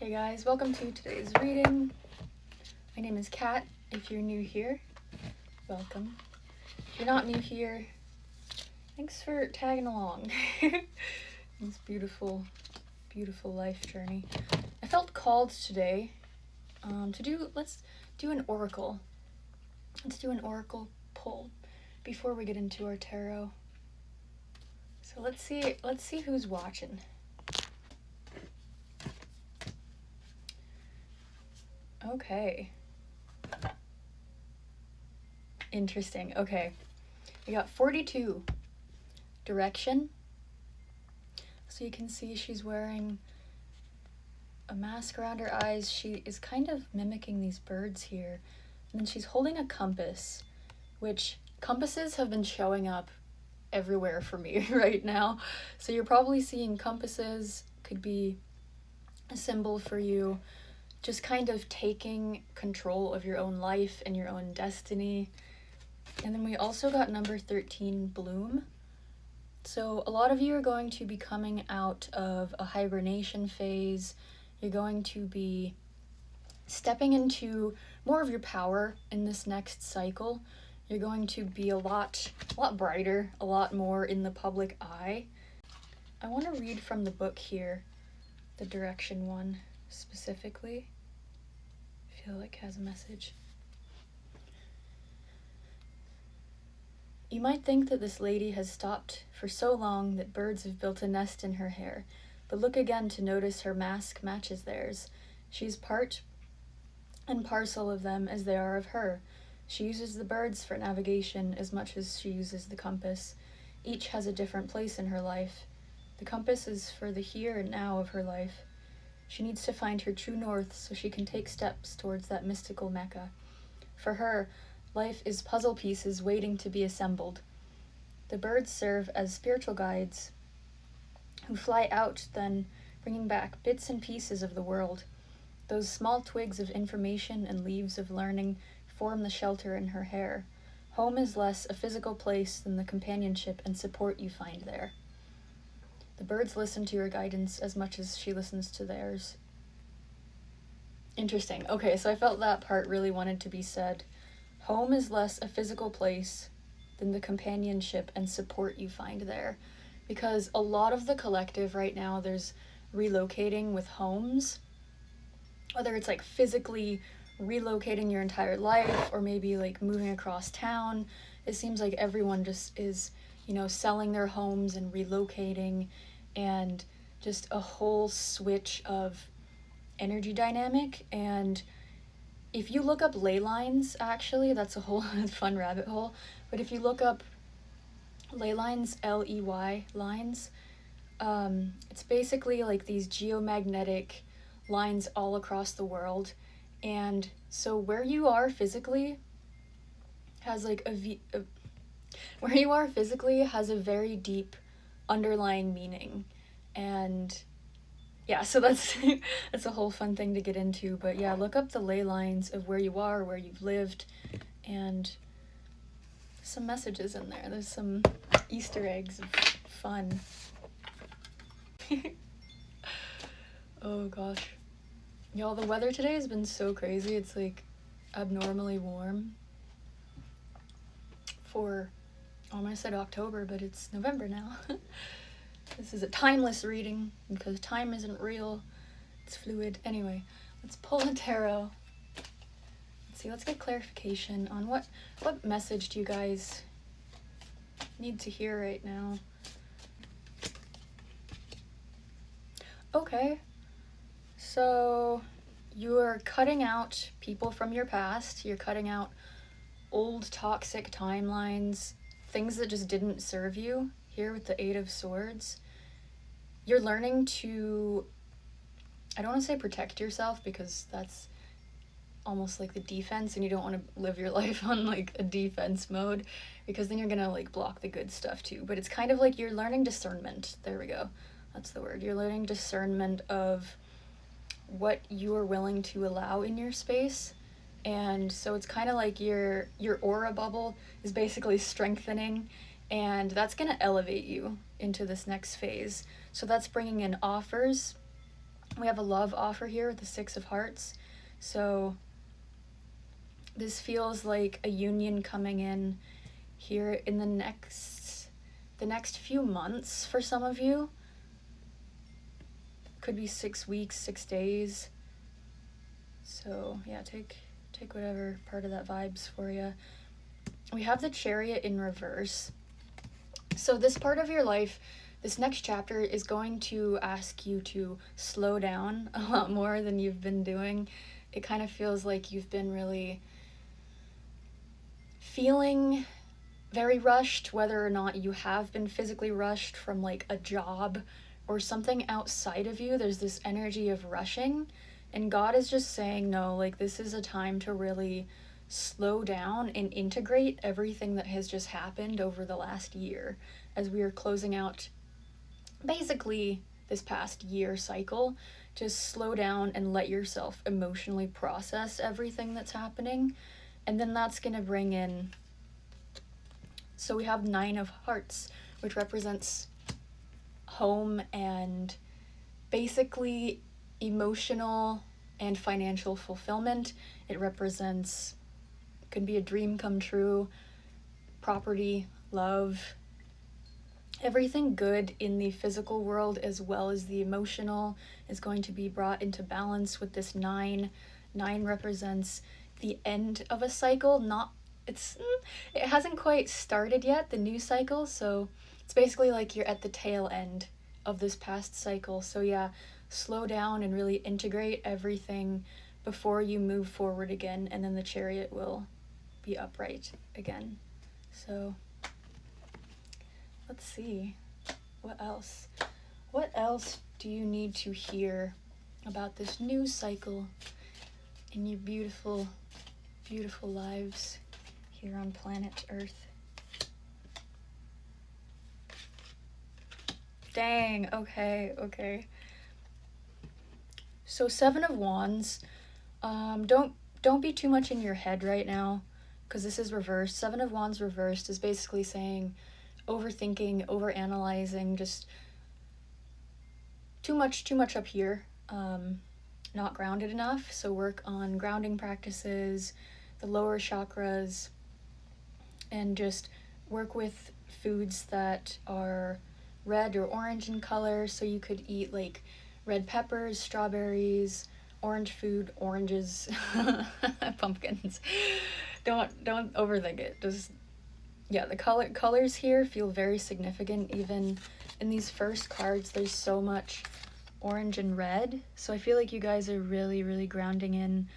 Hey guys, welcome to today's reading. My name is Kat. If you're new here, welcome. If you're not new here, thanks for tagging along. This beautiful, beautiful life journey. I felt called today let's do an oracle. Let's do an oracle pull before we get into our tarot. So let's see who's watching. Okay. Interesting. Okay. We got 42. Direction. So you can see she's wearing a mask around her eyes. She is kind of mimicking these birds here. And then she's holding a compass, which compasses have been showing up everywhere for me right now. So you're probably seeing compasses, could be a symbol for you, just kind of taking control of your own life and your own destiny. And then we also got number 13, bloom. So a lot of you are going to be coming out of a hibernation phase. You're going to be stepping into more of your power in this next cycle. You're going to be a lot brighter, a lot more in the public eye. I want to read from the book here, the direction one specifically. I feel like it has a message. You might think that this lady has stopped for so long that birds have built a nest in her hair, but look again to notice her mask matches theirs. She's part and parcel of them as they are of her. She uses the birds for navigation as much as she uses the compass. Each has a different place in her life. The compass is for the here and now of her life. She needs to find her true north so she can take steps towards that mystical Mecca. For her, life is puzzle pieces waiting to be assembled. The birds serve as spiritual guides who fly out, then bringing back bits and pieces of the world. Those small twigs of information and leaves of learning form the shelter in her hair. Home is less a physical place than the companionship and support you find there. The birds listen to her guidance as much as she listens to theirs. Interesting. Okay, so I felt that part really wanted to be said. Home is less a physical place than the companionship and support you find there. Because a lot of the collective right now, there's relocating with homes. Whether it's like physically relocating your entire life or maybe like moving across town. It seems like everyone just is, selling their homes and relocating, and just a whole switch of energy dynamic. And if you look up ley lines, actually, that's a whole fun rabbit hole, but if you look up ley lines, L-E-Y lines, it's basically like these geomagnetic lines all across the world. And so where you are physically has like where you are physically has a very deep underlying meaning. And yeah, so that's that's a whole fun thing to get into. But yeah, look up the ley lines of where you are, where you've lived, and some messages in there. There's some Easter eggs of fun. Oh gosh. Y'all, the weather today has been so crazy. It's like abnormally warm for, I almost said October, but it's November now. This is a timeless reading because time isn't real. It's fluid. Anyway, let's pull a tarot. Let's see, let's get clarification on what message do you guys need to hear right now? Okay. So you are cutting out people from your past. You're cutting out old toxic timelines, things that just didn't serve you. Here with the Eight of Swords, you're learning to, I don't want to say protect yourself because that's almost like the defense, and you don't want to live your life on like a defense mode because then you're gonna like block the good stuff too. But it's kind of like you're learning discernment. There we go. That's the word. You're learning discernment of what you are willing to allow in your space. And so it's kind of like your aura bubble is basically strengthening, and that's going to elevate you into this next phase. So that's bringing in offers We have a love offer here with the Six of Hearts. So this feels like a union coming in here in the next few months for some of you. Could be 6 weeks, 6 days. So yeah, take whatever part of that vibes for you. We have the Chariot in reverse. So this part of your life, this next chapter is going to ask you to slow down a lot more than you've been doing. It kind of feels like you've been really feeling very rushed, whether or not you have been physically rushed from like a job or something outside of you. There's this energy of rushing, and God is just saying, no, like this is a time to really slow down and integrate everything that has just happened over the last year as we are closing out basically this past year cycle. Just slow down and let yourself emotionally process everything that's happening. And then that's going to bring in, so we have Nine of Hearts, which represents home and basically emotional and financial fulfillment. It represents, could be a dream come true, property, love, everything good in the physical world as well as the emotional is going to be brought into balance with this 9. 9 represents the end of a cycle. It hasn't quite started yet, the new cycle, so it's basically like you're at the tail end of this past cycle. So yeah, slow down and really integrate everything before you move forward again, and then the Chariot will be upright again. So let's see, what else do you need to hear about this new cycle in your beautiful lives here on planet Earth? Dang, okay. So 7 of Wands, don't be too much in your head right now, because this is reversed. 7 of Wands reversed is basically saying overthinking, overanalyzing, just too much up here, not grounded enough. So work on grounding practices, the lower chakras, and just work with foods that are red or orange in color. So you could eat like red peppers, strawberries, orange food, oranges, pumpkins. Don't overthink it. Just, yeah, the colors here feel very significant. Even in these first cards, there's so much orange and red. So I feel like you guys are really grounding in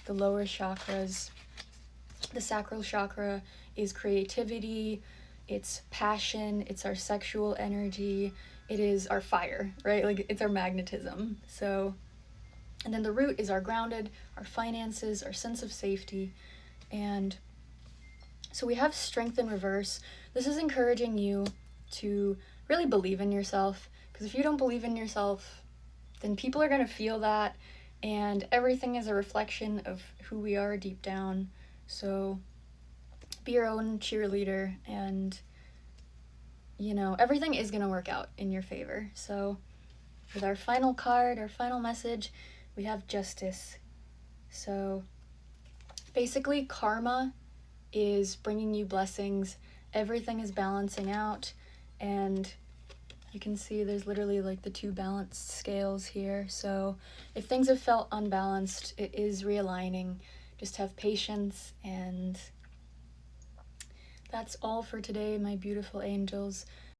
the lower chakras. The sacral chakra is creativity, it's passion, it's our sexual energy, it is our fire, right? Like it's our magnetism. So, and then the root is our grounded, our finances, our sense of safety. And so we have strength in reverse. This is encouraging you to really believe in yourself, because if you don't believe in yourself, then people are going to feel that, and everything is a reflection of who we are deep down. So be your own cheerleader, and you know, everything is going to work out in your favor. So with our final card, our final message, we have Justice. So basically karma is bringing you blessings, everything is balancing out, and you can see there's literally like the 2 balanced scales here. So if things have felt unbalanced, it is realigning. Just have patience, and that's all for today, my beautiful angels.